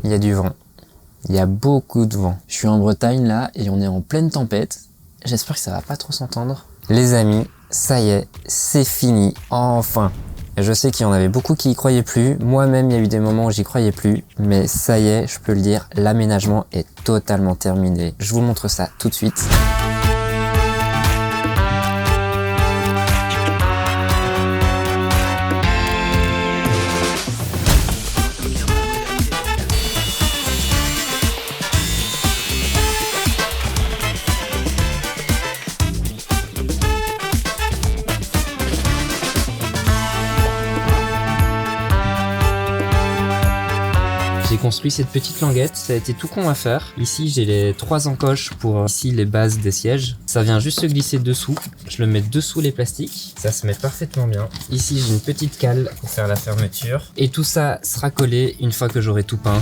il y a du vent. Il y a beaucoup de vent. Je suis en Bretagne là et on est en pleine tempête. J'espère que ça va pas trop s'entendre. Les amis, ça y est, c'est fini, enfin. Je sais qu'il y en avait beaucoup qui y croyaient plus. Moi-même, il y a eu des moments où j'y croyais plus. Mais ça y est, je peux le dire, l'aménagement est totalement terminé. Je vous montre ça tout de suite. J'ai construit cette petite languette, ça a été tout con à faire. Ici j'ai les 3 encoches pour ici les bases des sièges. Ça vient juste se glisser dessous, je le mets dessous les plastiques, ça se met parfaitement bien. Ici j'ai une petite cale pour faire la fermeture. Et tout ça sera collé une fois que j'aurai tout peint.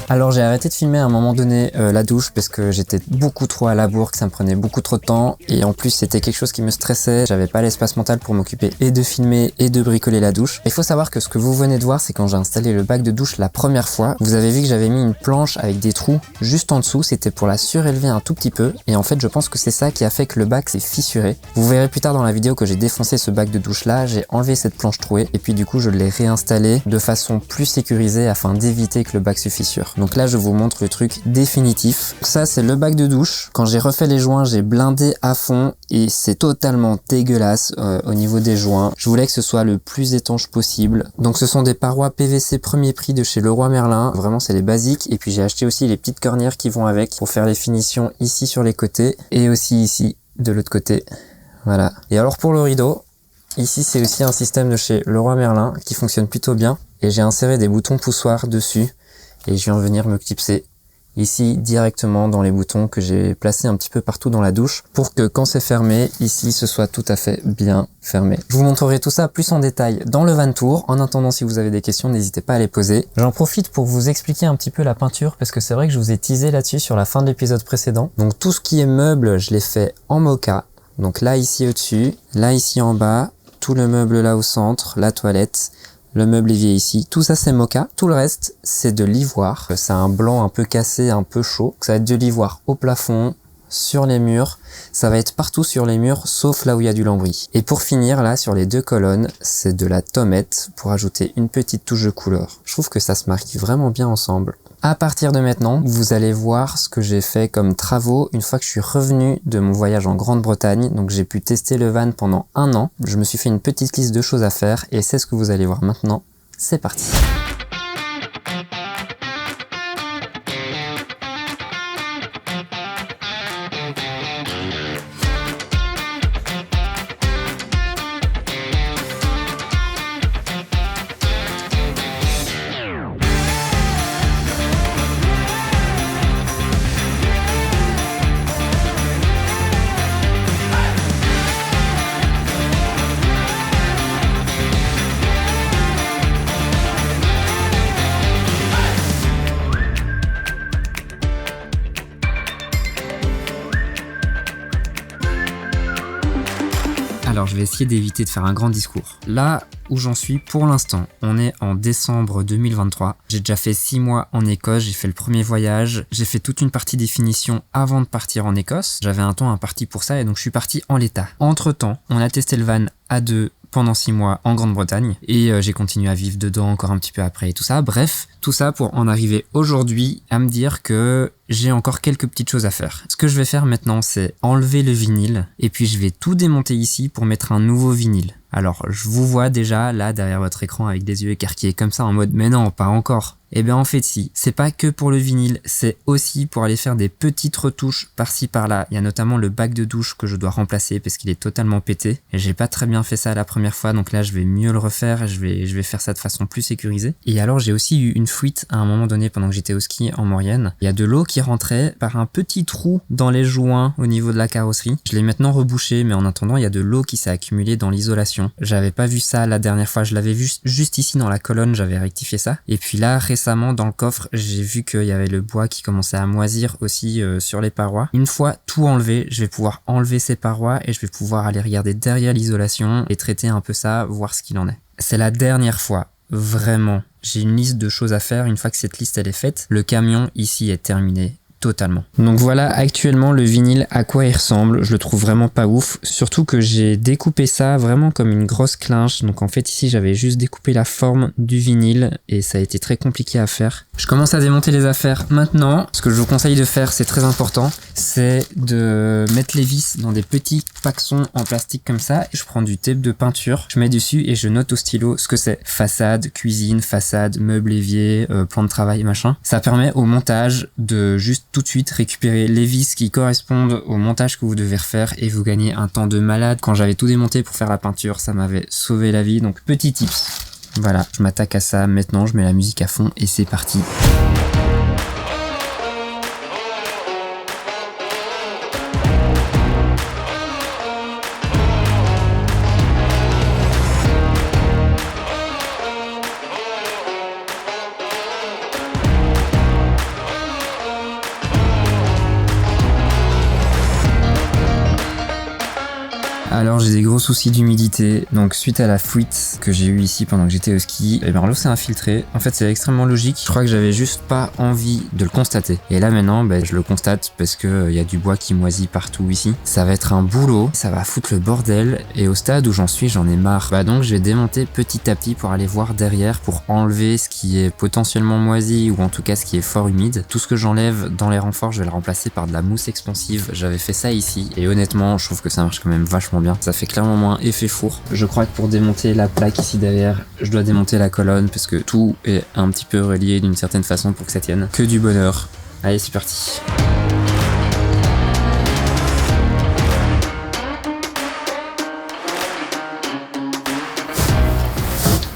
Alors j'ai arrêté de filmer à un moment donné la douche parce que j'étais beaucoup trop à la bourre, que ça me prenait beaucoup trop de temps et en plus c'était quelque chose qui me stressait, j'avais pas l'espace mental pour m'occuper et de filmer et de bricoler la douche. Il faut savoir que ce que vous venez de voir, c'est quand j'ai installé le bac de douche la première fois, vous avez vu que j'avais mis une planche avec des trous juste en dessous, c'était pour la surélever un tout petit peu et en fait je pense que c'est ça qui a fait que le bac s'est fissuré. Vous verrez plus tard dans la vidéo que j'ai défoncé ce bac de douche là, j'ai enlevé cette planche trouée et puis du coup je l'ai réinstallé de façon plus sécurisée afin d'éviter que le bac se fissure. Donc là je vous montre le truc définitif. Ça c'est le bac de douche. Quand j'ai refait les joints, j'ai blindé à fond et c'est totalement dégueulasse au niveau des joints. Je voulais que ce soit le plus étanche possible. Donc ce sont des parois PVC premier prix de chez Leroy Merlin. Vraiment c'est les basiques et puis j'ai acheté aussi les petites cornières qui vont avec pour faire les finitions ici sur les côtés et aussi ici de l'autre côté. Voilà. Et alors pour le rideau, ici c'est aussi un système de chez Leroy Merlin qui fonctionne plutôt bien et j'ai inséré des boutons poussoirs dessus. Et je viens venir me clipser ici directement dans les boutons que j'ai placés un petit peu partout dans la douche pour que quand c'est fermé, ici ce soit tout à fait bien fermé. Je vous montrerai tout ça plus en détail dans le van tour. En attendant, si vous avez des questions, n'hésitez pas à les poser. J'en profite pour vous expliquer un petit peu la peinture parce que c'est vrai que je vous ai teasé là-dessus sur la fin de l'épisode précédent. Donc tout ce qui est meuble, je l'ai fait en mocha. Donc là ici au-dessus, là ici en bas, tout le meuble là au centre, la toilette. Le meuble évier ici, tout ça c'est mocha. Tout le reste, c'est de l'ivoire. C'est un blanc un peu cassé, un peu chaud. Ça va être de l'ivoire au plafond, sur les murs. Ça va être partout sur les murs, sauf là où il y a du lambris. Et pour finir, là, sur les 2 colonnes, c'est de la tomette pour ajouter une petite touche de couleur. Je trouve que ça se marie vraiment bien ensemble. À partir de maintenant, vous allez voir ce que j'ai fait comme travaux une fois que je suis revenu de mon voyage en Grande-Bretagne. Donc j'ai pu tester le van pendant 1 an. Je me suis fait une petite liste de choses à faire et c'est ce que vous allez voir maintenant. C'est parti. Alors je vais essayer d'éviter de faire un grand discours. Là où j'en suis pour l'instant, on est en décembre 2023. J'ai déjà fait 6 mois en Écosse, j'ai fait le premier voyage, j'ai fait toute une partie des finitions avant de partir en Écosse. J'avais un temps imparti pour ça et donc je suis parti en l'état. Entre temps, on a testé le van à 2 pendant 6 mois en Grande-Bretagne et j'ai continué à vivre dedans encore un petit peu après et tout ça. Bref, tout ça pour en arriver aujourd'hui à me dire que j'ai encore quelques petites choses à faire. Ce que je vais faire maintenant, c'est enlever le vinyle et puis je vais tout démonter ici pour mettre un nouveau vinyle. Alors je vous vois déjà là derrière votre écran avec des yeux écarquillés comme ça en mode mais non, pas encore. Eh bien en fait si, c'est pas que pour le vinyle, c'est aussi pour aller faire des petites retouches par-ci par-là. Il y a notamment le bac de douche que je dois remplacer parce qu'il est totalement pété. Et j'ai pas très bien fait ça la première fois, donc là je vais mieux le refaire et je vais faire ça de façon plus sécurisée. Et alors j'ai aussi eu une fuite à un moment donné pendant que j'étais au ski en Maurienne. Il y a de l'eau qui rentrait par un petit trou dans les joints au niveau de la carrosserie. Je l'ai maintenant rebouché, mais en attendant il y a de l'eau qui s'est accumulée dans l'isolation. J'avais pas vu ça la dernière fois, je l'avais vu juste ici dans la colonne, j'avais rectifié ça. Et puis là récemment dans le coffre, j'ai vu qu'il y avait le bois qui commençait à moisir aussi sur les parois. Une fois tout enlevé, je vais pouvoir enlever ces parois et je vais pouvoir aller regarder derrière l'isolation et traiter un peu ça, voir ce qu'il en est. C'est la dernière fois, vraiment. J'ai une liste de choses à faire. Une fois que cette liste elle est faite, le camion ici est terminé. Totalement. Donc voilà actuellement le vinyle à quoi il ressemble, je le trouve vraiment pas ouf, surtout que j'ai découpé ça vraiment comme une grosse clinche, donc en fait ici j'avais juste découpé la forme du vinyle et ça a été très compliqué à faire. Je commence à démonter les affaires maintenant, ce que je vous conseille de faire, c'est très important, c'est de mettre les vis dans des petits paxons en plastique comme ça, et je prends du tape de peinture, je mets dessus et je note au stylo ce que c'est, façade, cuisine, façade, meuble évier, plan de travail, machin. Ça permet au montage de juste tout de suite récupérer les vis qui correspondent au montage que vous devez refaire et vous gagnez un temps de malade. Quand j'avais tout démonté pour faire la peinture, ça m'avait sauvé la vie, donc petit tips. Voilà, je m'attaque à ça maintenant, je mets la musique à fond et c'est parti. Alors j'ai des gros soucis d'humidité, donc suite à la fuite que j'ai eue ici pendant que j'étais au ski, et ben l'eau s'est infiltrée. En fait c'est extrêmement logique, je crois que j'avais juste pas envie de le constater. Et là maintenant je le constate parce que y a du bois qui moisit partout ici. Ça va être un boulot, ça va foutre le bordel, et au stade où j'en suis j'en ai marre. Donc je vais démonter petit à petit pour aller voir derrière, pour enlever ce qui est potentiellement moisi ou en tout cas ce qui est fort humide. Tout ce que j'enlève dans les renforts je vais le remplacer par de la mousse expansive. J'avais fait ça ici et honnêtement je trouve que ça marche quand même vachement bien. Ça fait clairement moins effet four. Je crois que pour démonter la plaque ici derrière, je dois démonter la colonne parce que tout est un petit peu relié d'une certaine façon pour que ça tienne. Que du bonheur. Allez, c'est parti.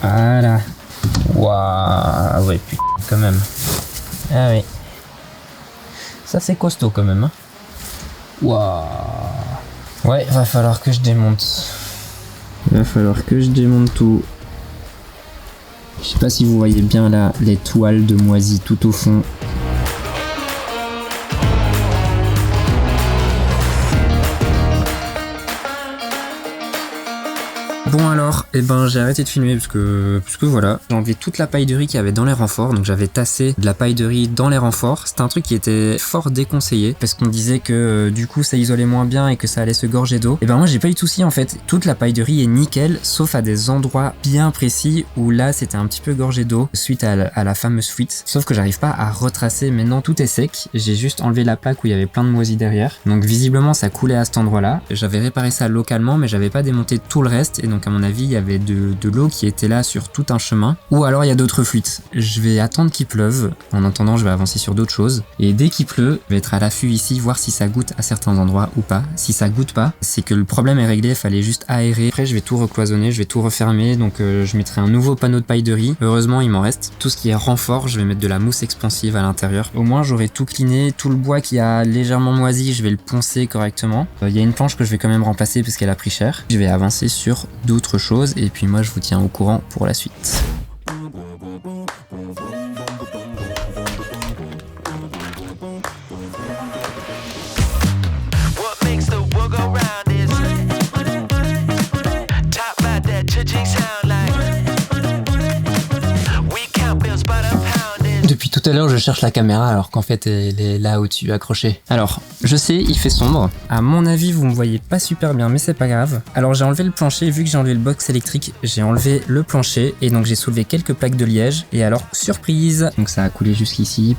Voilà. Waouh. Ouais, putain, quand même. Ah oui. Ça, c'est costaud quand même. Hein. Waouh. Ouais, va falloir que je démonte. Va falloir que je démonte tout. Je sais pas si vous voyez bien là les toiles de moisi tout au fond. Bon alors, j'ai arrêté de filmer parce que voilà, j'ai enlevé toute la paille de riz qu'il y avait dans les renforts, donc j'avais tassé de la paille de riz dans les renforts. C'était un truc qui était fort déconseillé parce qu'on disait que du coup ça isolait moins bien et que ça allait se gorger d'eau. Et moi j'ai pas eu de souci en fait, toute la paille de riz est nickel, sauf à des endroits bien précis où là c'était un petit peu gorgé d'eau suite à la fameuse fuite. Sauf que j'arrive pas à retracer, maintenant tout est sec, j'ai juste enlevé la plaque où il y avait plein de moisis derrière. Donc visiblement ça coulait à cet endroit-là. J'avais réparé ça localement mais j'avais pas démonté tout le reste et donc à mon avis il y avait de l'eau qui était là sur tout un chemin, ou alors il y a d'autres fuites. Je vais attendre qu'il pleuve, en attendant je vais avancer sur d'autres choses, et dès qu'il pleut je vais être à l'affût ici, voir si ça goutte à certains endroits ou pas. Si ça goutte pas, c'est que le problème est réglé, il fallait juste aérer. Après je vais tout recloisonner, je vais tout refermer, donc je mettrai un nouveau panneau de paille de riz. Heureusement il m'en reste. Tout ce qui est renfort, je vais mettre de la mousse expansive à l'intérieur. Au moins j'aurai tout cleané, tout le bois qui a légèrement moisi, je vais le poncer correctement. Il y a une planche que je vais quand même remplacer parce qu'elle a pris cher. Je vais avancer sur d'autres choses et puis moi je vous tiens au courant pour la suite. Depuis tout à l'heure, je cherche la caméra alors qu'en fait, elle est là au-dessus, accrochée. Alors, je sais, il fait sombre. À mon avis, vous me voyez pas super bien, mais c'est pas grave. Alors, j'ai enlevé le plancher. Vu que j'ai enlevé le box électrique, j'ai enlevé le plancher. Et donc, j'ai soulevé quelques plaques de liège. Et alors, surprise. Donc, ça a coulé jusqu'ici.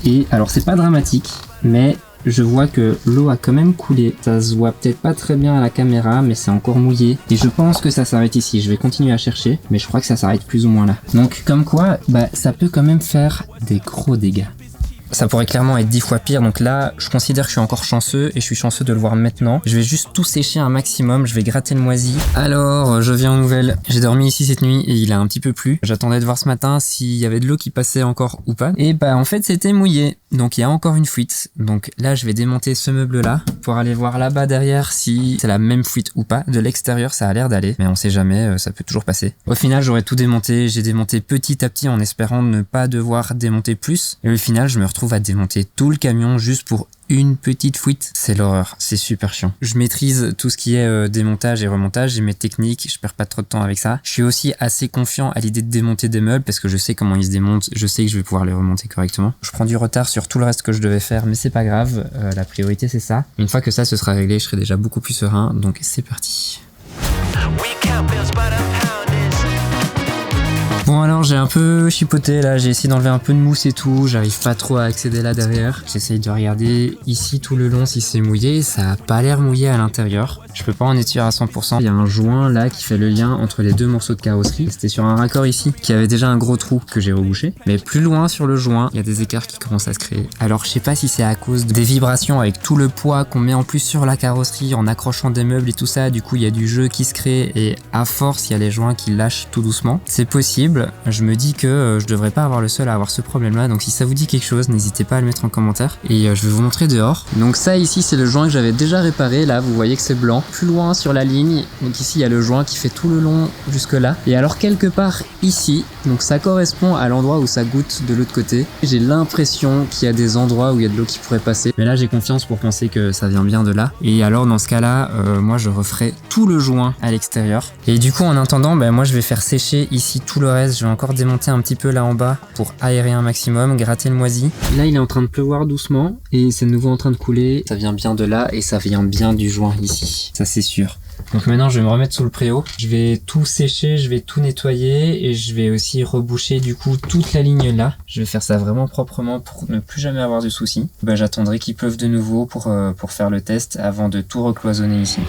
Et alors, c'est pas dramatique, mais je vois que l'eau a quand même coulé. Ça se voit peut-être pas très bien à la caméra, mais c'est encore mouillé. Et je pense que ça s'arrête ici. Je vais continuer à chercher, mais je crois que ça s'arrête plus ou moins là. Donc comme quoi, ça peut quand même faire des gros dégâts. Ça pourrait clairement être 10 fois pire, donc là je considère que je suis encore chanceux et je suis chanceux de le voir maintenant. Je vais juste tout sécher un maximum, je vais gratter le moisi. Alors je viens aux nouvelles, j'ai dormi ici cette nuit et il a un petit peu plu. J'attendais de voir ce matin s'il y avait de l'eau qui passait encore ou pas. Et en fait c'était mouillé, donc il y a encore une fuite. Donc là je vais démonter ce meuble là pour aller voir là-bas derrière si c'est la même fuite ou pas. De l'extérieur ça a l'air d'aller, mais on sait jamais, ça peut toujours passer. Au final j'aurais tout démonté, j'ai démonté petit à petit en espérant ne pas devoir démonter plus. Et au final je me retrouve à démonter tout le camion juste pour une petite fuite. C'est l'horreur, c'est super chiant. Je maîtrise tout ce qui est démontage et remontage, j'ai mes techniques, je perds pas trop de temps avec ça. Je suis aussi assez confiant à l'idée de démonter des meubles parce que je sais comment ils se démontent, je sais que je vais pouvoir les remonter correctement. Je prends du retard sur tout le reste que je devais faire, mais c'est pas grave, la priorité c'est ça. Une fois que ça se sera réglé, je serai déjà beaucoup plus serein, donc c'est parti. Bon alors j'ai un peu chipoté là, j'ai essayé d'enlever un peu de mousse et tout, j'arrive pas trop à accéder là derrière. J'essaye de regarder ici tout le long si c'est mouillé, ça a pas l'air mouillé à l'intérieur. Je peux pas en être sûr à 100%. Il y a un joint là qui fait le lien entre les deux morceaux de carrosserie. C'était sur un raccord ici qui avait déjà un gros trou que j'ai rebouché. Mais plus loin sur le joint, il y a des écarts qui commencent à se créer. Alors je sais pas si c'est à cause des vibrations avec tout le poids qu'on met en plus sur la carrosserie en accrochant des meubles et tout ça. Du coup il y a du jeu qui se crée et à force il y a les joints qui lâchent tout doucement. C'est possible. Je me dis que je devrais pas avoir le seul à avoir ce problème là, donc si ça vous dit quelque chose n'hésitez pas à le mettre en commentaire et je vais vous montrer dehors. Donc ça ici c'est le joint que j'avais déjà réparé, là vous voyez que c'est blanc. Plus loin sur la ligne, donc ici il y a le joint qui fait tout le long jusque là, et alors quelque part ici, donc ça correspond à l'endroit où ça goutte de l'autre côté. J'ai l'impression qu'il y a des endroits où il y a de l'eau qui pourrait passer, mais là j'ai confiance pour penser que ça vient bien de là. Et alors dans ce cas là moi je referai tout le joint à l'extérieur, et du coup en attendant moi je vais faire sécher ici tout le reste. Je vais encore démonter un petit peu là en bas pour aérer un maximum, gratter le moisi. Là il est en train de pleuvoir doucement et c'est de nouveau en train de couler. Ça vient bien de là et ça vient bien du joint ici, ça c'est sûr. Donc maintenant je vais me remettre sous le préau, je vais tout sécher, je vais tout nettoyer et je vais aussi reboucher du coup toute la ligne là. Je vais faire ça vraiment proprement pour ne plus jamais avoir de soucis. J'attendrai qu'il pleuve de nouveau pour faire le test avant de tout recloisonner ici.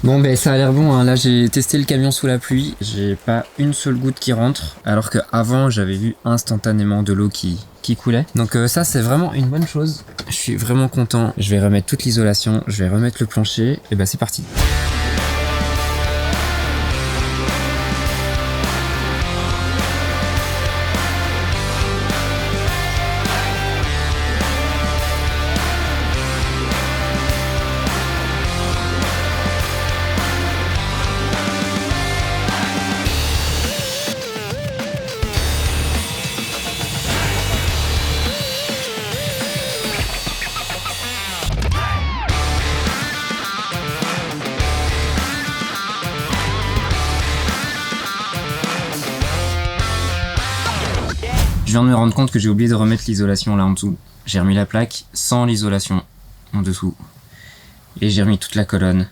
Bon ça a l'air bon hein. Là j'ai testé le camion sous la pluie, j'ai pas une seule goutte qui rentre, alors que avant j'avais vu instantanément de l'eau qui coulait. Donc ça c'est vraiment une bonne chose, je suis vraiment content. Je vais remettre toute l'isolation, je vais remettre le plancher, et c'est parti. Je viens de me rendre compte que j'ai oublié de remettre l'isolation là en dessous. J'ai remis la plaque sans l'isolation en dessous. Et j'ai remis toute la colonne.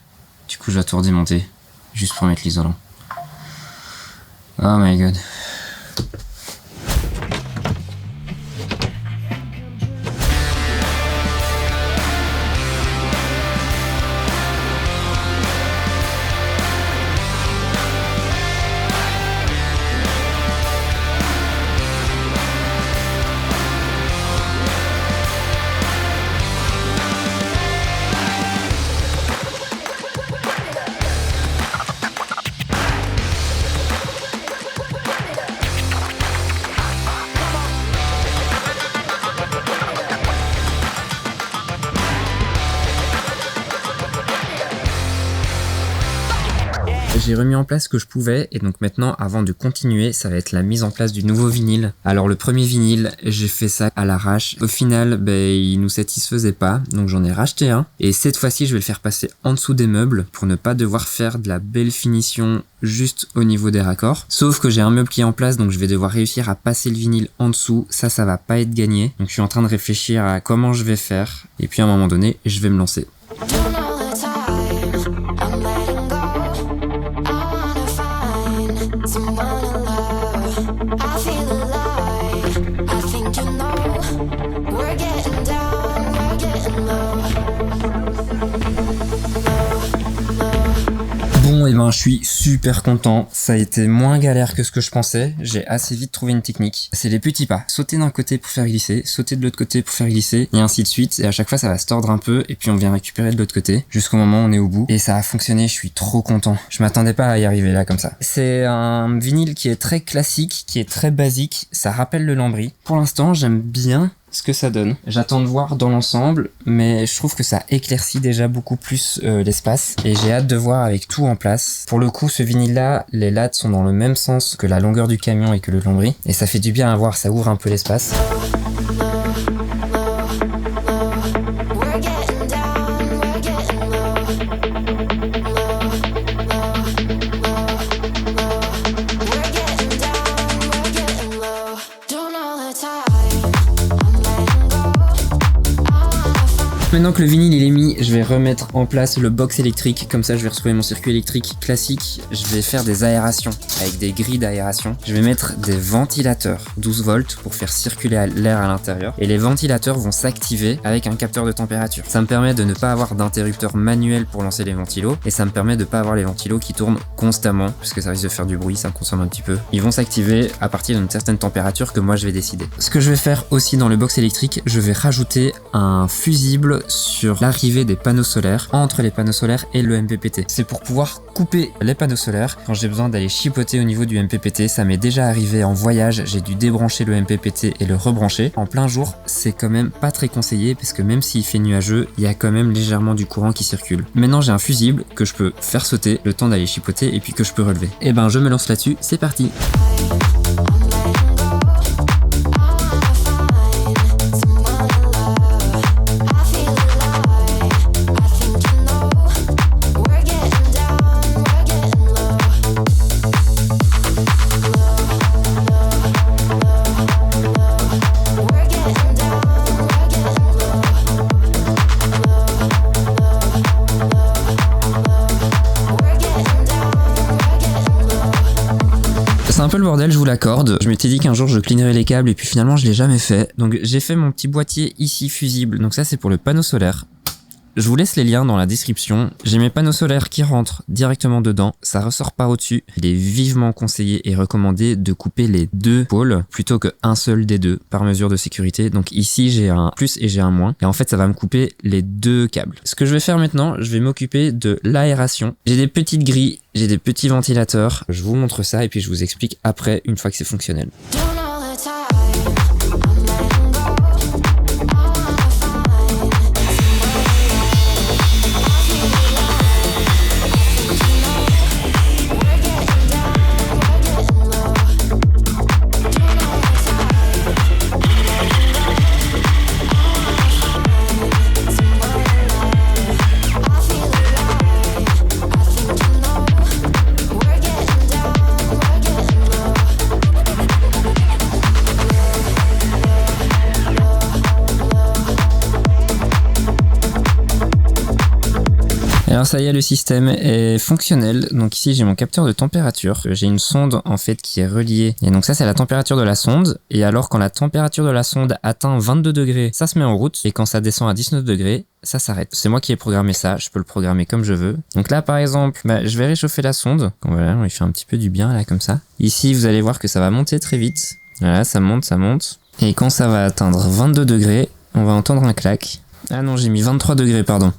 Du coup je dois tout redémonter, juste pour mettre l'isolant. Oh my god. J'ai remis en place ce que je pouvais et donc maintenant avant de continuer ça va être la mise en place du nouveau vinyle. Alors le premier vinyle j'ai fait ça à l'arrache. Au final il nous satisfaisait pas donc j'en ai racheté un et cette fois-ci je vais le faire passer en dessous des meubles pour ne pas devoir faire de la belle finition juste au niveau des raccords. Sauf que j'ai un meuble qui est en place donc je vais devoir réussir à passer le vinyle en dessous. Ça va pas être gagné. Donc je suis en train de réfléchir à comment je vais faire et puis à un moment donné je vais me lancer. Bon et ben je suis super content, ça a été moins galère que ce que je pensais, j'ai assez vite trouvé une technique. C'est les petits pas, sauter d'un côté pour faire glisser, sauter de l'autre côté pour faire glisser, et ainsi de suite, et à chaque fois ça va se tordre un peu, et puis on vient récupérer de l'autre côté, jusqu'au moment où on est au bout, et ça a fonctionné, je suis trop content. Je m'attendais pas à y arriver là comme ça. C'est un vinyle qui est très classique, qui est très basique, ça rappelle le lambris. Pour l'instant j'aime bien ce que ça donne. J'attends de voir dans l'ensemble, mais je trouve que ça éclaircit déjà beaucoup plus l'espace et j'ai hâte de voir avec tout en place. Pour le coup, ce vinyle-là, les lattes sont dans le même sens que la longueur du camion et que le lambris et ça fait du bien à voir, ça ouvre un peu l'espace. Maintenant que le vinyle il est mis, je vais remettre en place le box électrique, comme ça je vais retrouver mon circuit électrique classique. Je vais faire des aérations avec des grilles d'aération. Je vais mettre des ventilateurs 12 volts pour faire circuler l'air à l'intérieur et les ventilateurs vont s'activer avec un capteur de température. Ça me permet de ne pas avoir d'interrupteur manuel pour lancer les ventilos et ça me permet de ne pas avoir les ventilos qui tournent constamment parce que ça risque de faire du bruit, ça consomme un petit peu. Ils vont s'activer à partir d'une certaine température que moi je vais décider. Ce que je vais faire aussi dans le box électrique, je vais rajouter un fusible sur l'arrivée des panneaux solaires, entre les panneaux solaires et le MPPT. C'est pour pouvoir couper les panneaux solaires quand j'ai besoin d'aller chipoter au niveau du MPPT. Ça m'est déjà arrivé en voyage, j'ai dû débrancher le MPPT et le rebrancher. En plein jour, c'est quand même pas très conseillé parce que même s'il fait nuageux, il y a quand même légèrement du courant qui circule. Maintenant j'ai un fusible que je peux faire sauter le temps d'aller chipoter et puis que je peux relever. Et ben je me lance là-dessus, c'est parti. C'est un peu le bordel, je vous l'accorde. Je m'étais dit qu'un jour je cleanerais les câbles et puis finalement je l'ai jamais fait. Donc j'ai fait mon petit boîtier ici fusible. Donc ça c'est pour le panneau solaire. Je vous laisse les liens dans la description. J'ai mes panneaux solaires qui rentrent directement dedans. Ça ressort par au-dessus. Il est vivement conseillé et recommandé de couper les deux pôles plutôt qu'un seul des deux par mesure de sécurité. Donc ici, j'ai un plus et j'ai un moins. Et en fait, ça va me couper les deux câbles. Ce que je vais faire maintenant, je vais m'occuper de l'aération. J'ai des petites grilles, j'ai des petits ventilateurs. Je vous montre ça et puis je vous explique après une fois que c'est fonctionnel. Alors ça y est, le système est fonctionnel. Donc ici j'ai mon capteur de température. J'ai une sonde en fait qui est reliée. Et donc ça c'est la température de la sonde. Et alors quand la température de la sonde atteint 22 degrés, ça se met en route. Et quand ça descend à 19 degrés, ça s'arrête. C'est moi qui ai programmé ça. Je peux le programmer comme je veux. Donc là par exemple, je vais réchauffer la sonde. Donc voilà, on lui fait un petit peu du bien là comme ça. Ici vous allez voir que ça va monter très vite. Voilà, ça monte, ça monte. Et quand ça va atteindre 22 degrés, on va entendre un clac. Ah non, j'ai mis 23 degrés, pardon.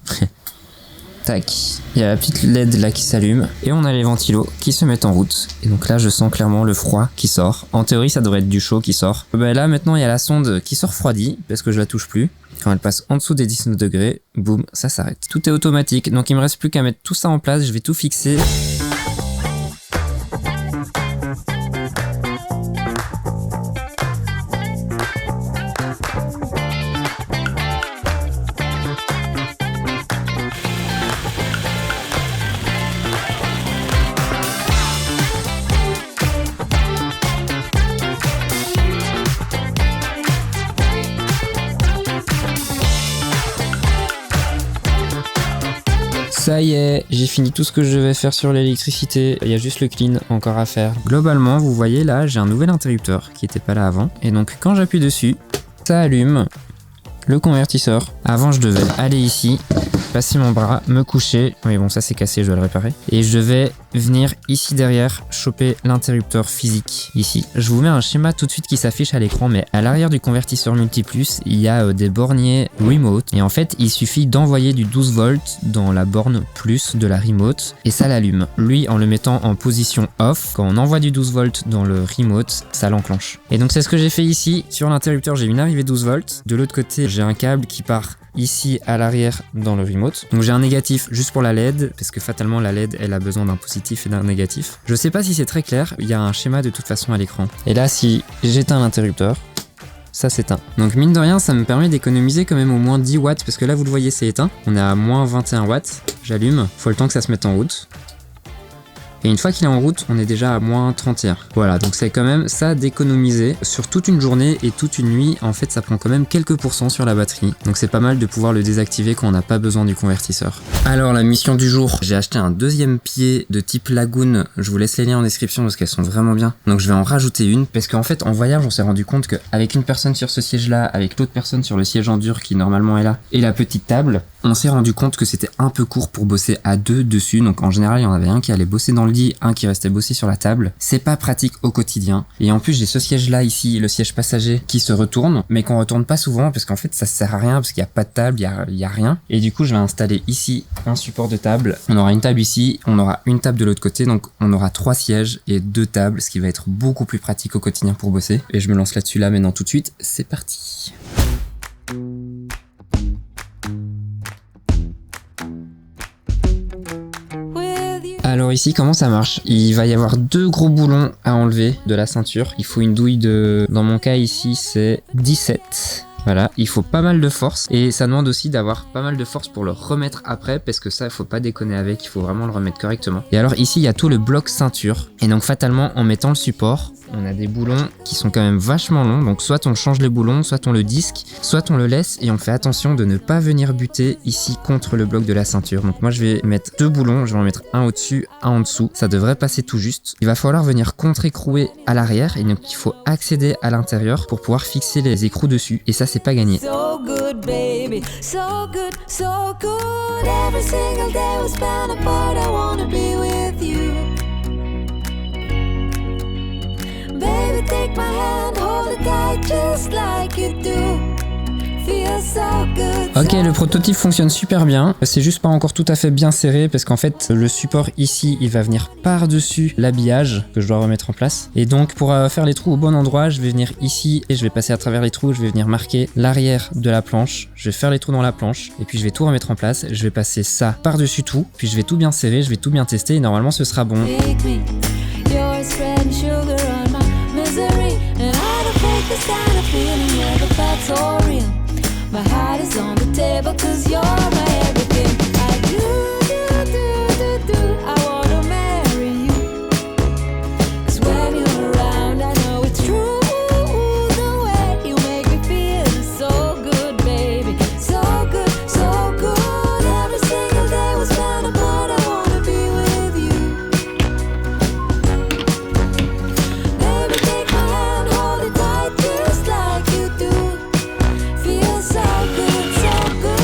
Tac, il y a la petite LED là qui s'allume et on a les ventilos qui se mettent en route. Et donc là je sens clairement le froid qui sort. En théorie ça devrait être du chaud qui sort. Là maintenant il y a la sonde qui se refroidit parce que je la touche plus. Quand elle passe en dessous des 19 degrés, boum, ça s'arrête. Tout est automatique, donc il me reste plus qu'à mettre tout ça en place, je vais tout fixer. Ça y est, j'ai fini tout ce que je devais faire sur l'électricité. Il y a juste le clean encore à faire. Globalement, vous voyez là, j'ai un nouvel interrupteur qui n'était pas là avant. Et donc quand j'appuie dessus, ça allume le convertisseur. Avant, je devais aller ici, passer mon bras, me coucher. Oui, bon, ça c'est cassé, je dois le réparer. Et je vais venir ici derrière, choper l'interrupteur physique ici. Je vous mets un schéma tout de suite qui s'affiche à l'écran, mais à l'arrière du convertisseur Multiplus, il y a des borniers remote. Et en fait, il suffit d'envoyer du 12 volts dans la borne plus de la remote et ça l'allume. Lui, en le mettant en position off, quand on envoie du 12 volts dans le remote, ça l'enclenche. Et donc c'est ce que j'ai fait ici. Sur l'interrupteur, j'ai une arrivée 12 volts. De l'autre côté, j'ai un câble qui part ici à l'arrière dans le remote. Donc j'ai un négatif juste pour la LED, parce que fatalement la LED elle a besoin d'un positif et d'un négatif. Je sais pas si c'est très clair, il y a un schéma de toute façon à l'écran. Et là si j'éteins l'interrupteur, ça s'éteint. Donc mine de rien ça me permet d'économiser quand même au moins 10 watts, parce que là vous le voyez c'est éteint. On est à moins 21 watts, j'allume, faut le temps que ça se mette en route. Et une fois qu'il est en route, on est déjà à moins 31. Voilà, donc c'est quand même ça d'économiser sur toute une journée et toute une nuit. En fait, ça prend quand même quelques pourcents sur la batterie. Donc c'est pas mal de pouvoir le désactiver quand on n'a pas besoin du convertisseur. Alors la mission du jour, j'ai acheté un deuxième pied de type Lagoon. Je vous laisse les liens en description parce qu'elles sont vraiment bien. Donc je vais en rajouter une parce qu'en fait en voyage, on s'est rendu compte qu'avec une personne sur ce siège-là, avec l'autre personne sur le siège en dur qui normalement est là, et la petite table, on s'est rendu compte que c'était un peu court pour bosser à deux dessus. Donc en général, il y en avait un qui allait bosser dans le lit, un qui restait bosser sur la table. C'est pas pratique au quotidien. Et en plus, j'ai ce siège là ici, le siège passager, qui se retourne, mais qu'on retourne pas souvent parce qu'en fait, ça sert à rien parce qu'il y a pas de table, il y a rien. Et du coup, je vais installer ici un support de table. On aura une table ici, on aura une table de l'autre côté, donc on aura 3 sièges et 2 tables, ce qui va être beaucoup plus pratique au quotidien pour bosser. Et je me lance là-dessus là maintenant tout de suite. C'est parti. Alors ici, comment ça marche? Il va y avoir 2 gros boulons à enlever de la ceinture. Il faut une douille de... Dans mon cas ici, c'est 17. Voilà, il faut pas mal de force et ça demande aussi d'avoir pas mal de force pour le remettre après parce que ça, il faut pas déconner avec, il faut vraiment le remettre correctement. Et alors ici, il y a tout le bloc ceinture et donc fatalement, en mettant le support, on a des boulons qui sont quand même vachement longs, donc soit on change les boulons, soit on le disque, soit on le laisse et on fait attention de ne pas venir buter ici contre le bloc de la ceinture. Donc moi je vais mettre 2 boulons, je vais en mettre un au-dessus, un en dessous, ça devrait passer tout juste. Il va falloir venir contre-écrouer à l'arrière et donc il faut accéder à l'intérieur pour pouvoir fixer les écrous dessus et ça c'est pas gagné. So good, baby, so good, so good. Every single day we spend apart, I wanna be with you. Baby, take my hand, hold it tight just like you do. Feels so good. Ok, le prototype fonctionne super bien. C'est juste pas encore tout à fait bien serré parce qu'en fait, le support ici, il va venir par-dessus l'habillage que je dois remettre en place. Et donc, pour faire les trous au bon endroit, je vais venir ici et je vais passer à travers les trous. Je vais venir marquer l'arrière de la planche. Je vais faire les trous dans la planche et puis je vais tout remettre en place. Je vais passer ça par-dessus tout. Puis je vais tout bien serrer, je vais tout bien tester et normalement, ce sera bon. You're spreading sugar on my misery, and I don't fake this kind of feeling, yeah, but that's all real. My heart is on the table, 'cause you're my everything. I do, I wanna marry you. 'Cause when you're around, I know it's true. The way you make me feel is so good, baby. So good, so good. Every single day we spend apart, I wanna be with you. Baby, take my hand, hold it tight just like you do. Feels so good, so good.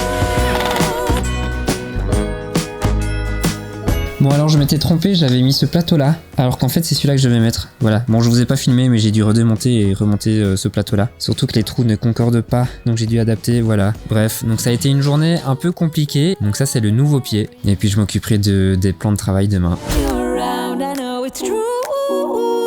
Bon alors je m'étais trompé, j'avais mis ce plateau là, alors qu'en fait c'est celui-là que je devais mettre. Voilà, bon je vous ai pas filmé mais j'ai dû redémonter et remonter ce plateau là. Surtout que les trous ne concordent pas, donc j'ai dû adapter, voilà. Bref, donc ça a été une journée un peu compliquée. Donc ça c'est le nouveau pied. Et puis je m'occuperai des plans de travail demain. You're around, I know it's true.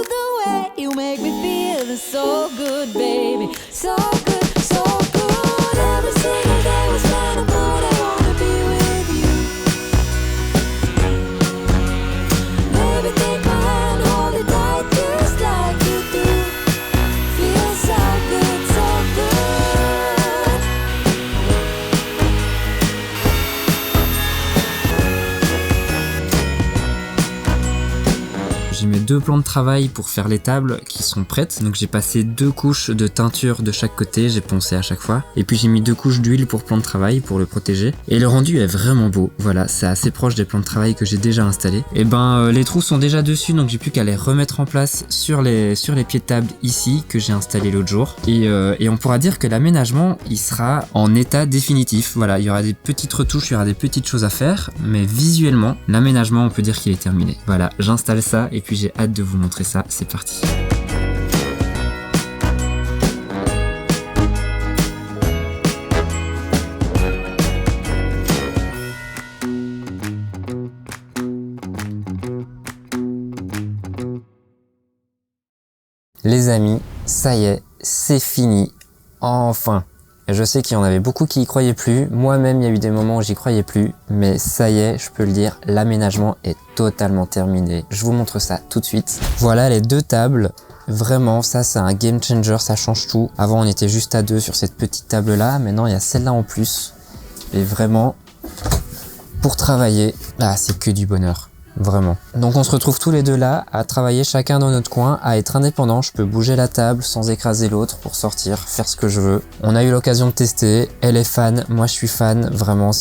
The way you make me feel is so good, baby. So good, so good. Every single day we spend apart, I wanna be with you. Baby, take my hand, hold it tight just like you do. Feels so good, so good. j'ai mes 2 plans de travail pour faire les tables qui sont prêtes. Donc j'ai passé 2 couches de teinture de chaque côté, j'ai poncé à chaque fois. Et puis j'ai mis 2 couches d'huile pour plan de travail pour le protéger. Et le rendu est vraiment beau. Voilà, c'est assez proche des plans de travail que j'ai déjà installés. Et les trous sont déjà dessus, donc j'ai plus qu'à les remettre en place sur les pieds de table ici que j'ai installé l'autre jour. Et on pourra dire que l'aménagement il sera en état définitif. Voilà, il y aura des petites retouches, il y aura des petites choses à faire, mais visuellement l'aménagement on peut dire qu'il est terminé. Voilà, j'installe ça et puis j'ai hâte de vous montrer ça. C'est parti. Les amis, ça y est, c'est fini. Enfin. Je sais qu'il y en avait beaucoup qui y croyaient plus. Moi-même, il y a eu des moments où j'y croyais plus. Mais ça y est, je peux le dire, l'aménagement est totalement terminé. Je vous montre ça tout de suite. Voilà les 2 tables. Vraiment, ça c'est un game changer, ça change tout. Avant, on était juste à 2 sur cette petite table-là. Maintenant, il y a celle-là en plus. Et vraiment, pour travailler, là, c'est que du bonheur. Vraiment. Donc on se retrouve tous les deux là, à travailler chacun dans notre coin, à être indépendant. Je peux bouger la table sans écraser l'autre pour sortir, faire ce que je veux. On a eu l'occasion de tester, elle est fan, moi je suis fan, vraiment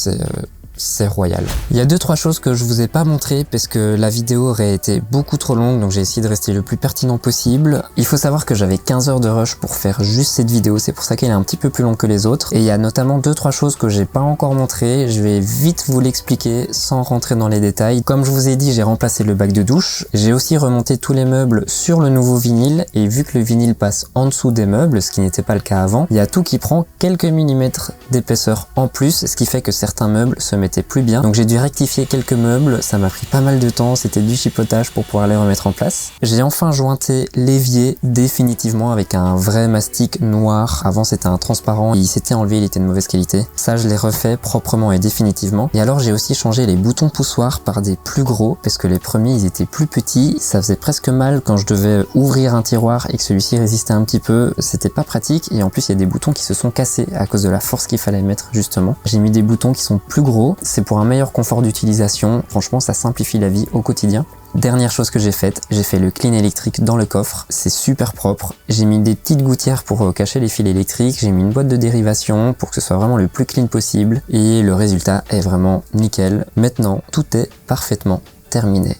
c'est royal. Il y a 2-3 choses que je vous ai pas montré parce que la vidéo aurait été beaucoup trop longue, donc j'ai essayé de rester le plus pertinent possible. Il faut savoir que j'avais 15 heures de rush pour faire juste cette vidéo, c'est pour ça qu'elle est un petit peu plus longue que les autres. Et il y a notamment 2-3 choses que j'ai pas encore montrées, je vais vite vous l'expliquer sans rentrer dans les détails. Comme je vous ai dit, j'ai remplacé le bac de douche, j'ai aussi remonté tous les meubles sur le nouveau vinyle, et vu que le vinyle passe en dessous des meubles, ce qui n'était pas le cas avant, il y a tout qui prend quelques millimètres d'épaisseur en plus, ce qui fait que certains meubles se mettait plus bien. Donc j'ai dû rectifier quelques meubles, ça m'a pris pas mal de temps, c'était du chipotage pour pouvoir les remettre en place. J'ai enfin jointé l'évier définitivement avec un vrai mastic noir. Avant c'était un transparent, il s'était enlevé, il était de mauvaise qualité. Ça je l'ai refait proprement et définitivement. Et alors j'ai aussi changé les boutons poussoirs par des plus gros parce que les premiers ils étaient plus petits, ça faisait presque mal quand je devais ouvrir un tiroir et que celui-ci résistait un petit peu, c'était pas pratique. Et en plus il y a des boutons qui se sont cassés à cause de la force qu'il fallait mettre justement. J'ai mis des boutons qui sont plus gros, c'est pour un meilleur confort d'utilisation. Franchement, ça simplifie la vie au quotidien. Dernière chose que j'ai faite, j'ai fait le clean électrique dans le coffre. C'est super propre. J'ai mis des petites gouttières pour cacher les fils électriques. J'ai mis une boîte de dérivation pour que ce soit vraiment le plus clean possible. Et le résultat est vraiment nickel. Maintenant, tout est parfaitement terminé.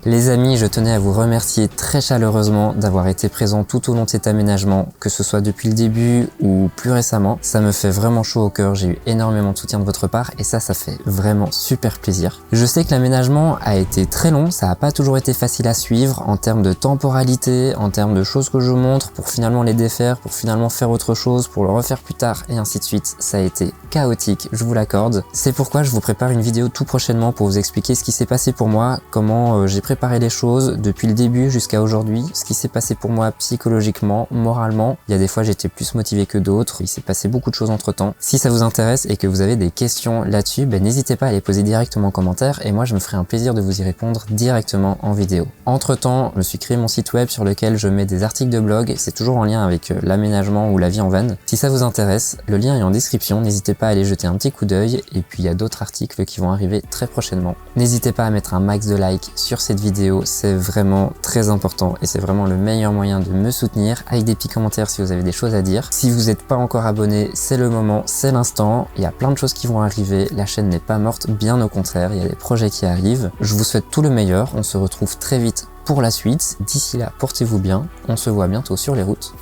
Les amis, je tenais à vous remercier très chaleureusement d'avoir été présents tout au long de cet aménagement, que ce soit depuis le début ou plus récemment. Ça me fait vraiment chaud au cœur, j'ai eu énormément de soutien de votre part et ça fait vraiment super plaisir. Je sais que l'aménagement a été très long, ça n'a pas toujours été facile à suivre en termes de temporalité, en termes de choses que je montre pour finalement les défaire, pour finalement faire autre chose, pour le refaire plus tard et ainsi de suite. Ça a été chaotique, je vous l'accorde. C'est pourquoi je vous prépare une vidéo tout prochainement pour vous expliquer ce qui s'est passé pour moi, comment j'ai préparé les choses depuis le début jusqu'à aujourd'hui, ce qui s'est passé pour moi psychologiquement, moralement. Il y a des fois j'étais plus motivé que d'autres, il s'est passé beaucoup de choses entre temps. Si ça vous intéresse et que vous avez des questions là-dessus, n'hésitez pas à les poser directement en commentaire et moi je me ferai un plaisir de vous y répondre directement en vidéo. Entre temps, je me suis créé mon site web sur lequel je mets des articles de blog, c'est toujours en lien avec l'aménagement ou la vie en van. Si ça vous intéresse, le lien est en description, n'hésitez pas à aller jeter un petit coup d'œil et puis il y a d'autres articles qui vont arriver très prochainement. N'hésitez pas à mettre un max de likes sur cette vidéo, c'est vraiment très important et c'est vraiment le meilleur moyen de me soutenir, avec des petits commentaires si vous avez des choses à dire. Si vous n'êtes pas encore abonné, c'est le moment, c'est l'instant, il y a plein de choses qui vont arriver, la chaîne n'est pas morte, bien au contraire, il y a des projets qui arrivent. Je vous souhaite tout le meilleur, on se retrouve très vite pour la suite. D'ici là, portez-vous bien, on se voit bientôt sur les routes.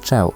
Ciao!